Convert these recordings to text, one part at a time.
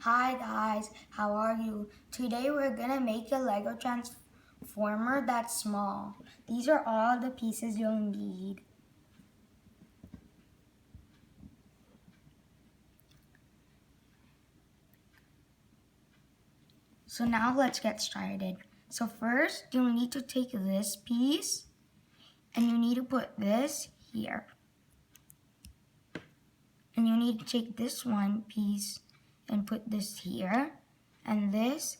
Hi guys, how are you? Today we're gonna make a Lego transformer that's small. These are all the pieces you'll need. So now let's get started. So first you'll need to take this piece and you need to put this here. And you need to take this one piece and put this here, and this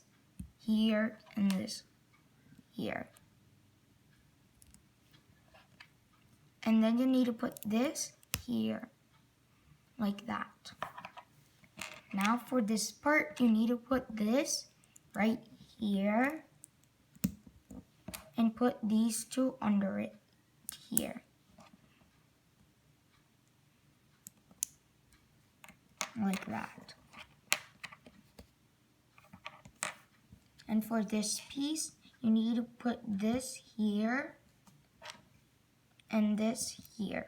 here, and this here. And then you need to put this here, like that. Now for this part, you need to put this right here and put these two under it here. Like that. And for this piece, you need to put this here and this here.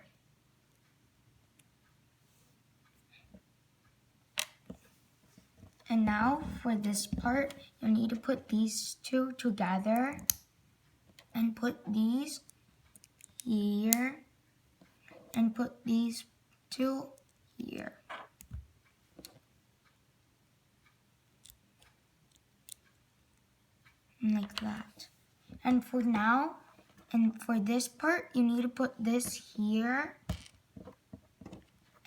And now for this part, you need to put these two together and put these here and put these two here. Like that. And for now, and for this part, you need to put this here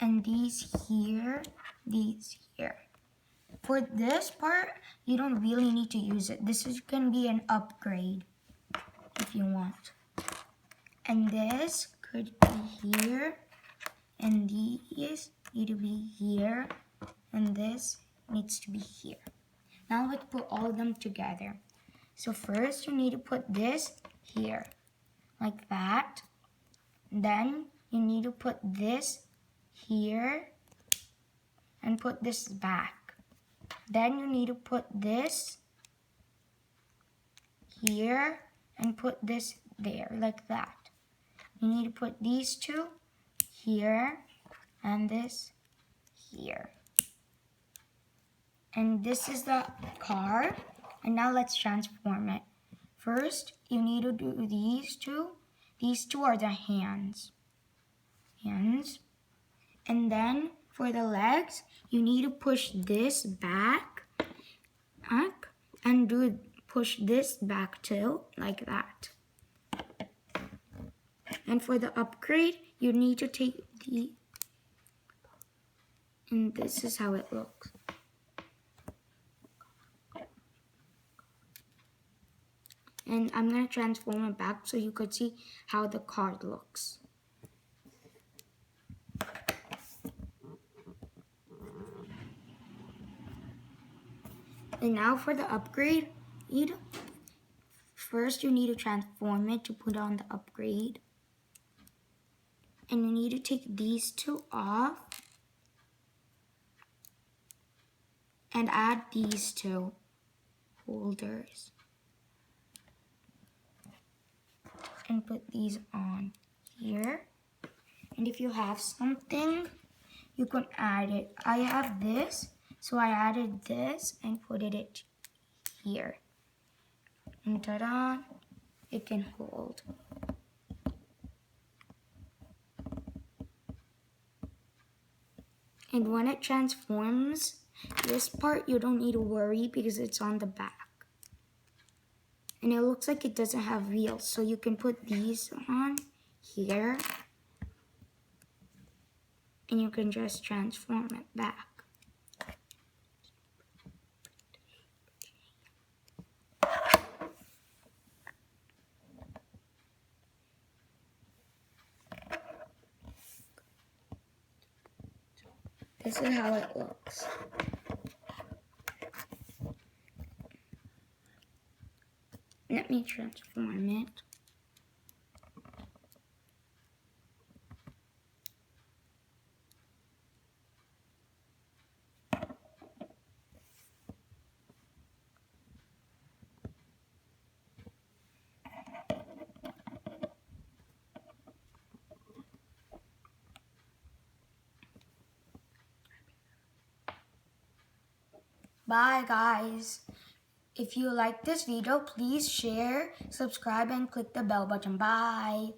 and these here, these here. For this part, you don't really need to use it. This is going to be an upgrade if you want. And this could be here, and these need to be here, and this needs to be here. Now let's put all of them together. So first you need to put this here, like that. Then you need to put this here and put this back. Then you need to put this here and put this there, like that. You need to put these two here and this here. And this is the car. And now let's transform it. First, you need to do these two. These two are the hands. And then for the legs, you need to push this back up and push this back too, like that. And for the upgrade, you need to take and this is how it looks. And I'm going to transform it back so you could see how the card looks. And now for the upgrade, first you need to transform it to put on the upgrade. And you need to take these two off and add these two holders. And put these on here. And if you have something, you can add it. I have this, so I added this and put it here. And ta-da, it can hold. And when it transforms, this part you don't need to worry because it's on the back. And it looks like it doesn't have wheels, so you can put these on here and you can just transform it back. This is how it looks. Let me transform it. Bye guys. If you like this video, please share, subscribe, and click the bell button. Bye.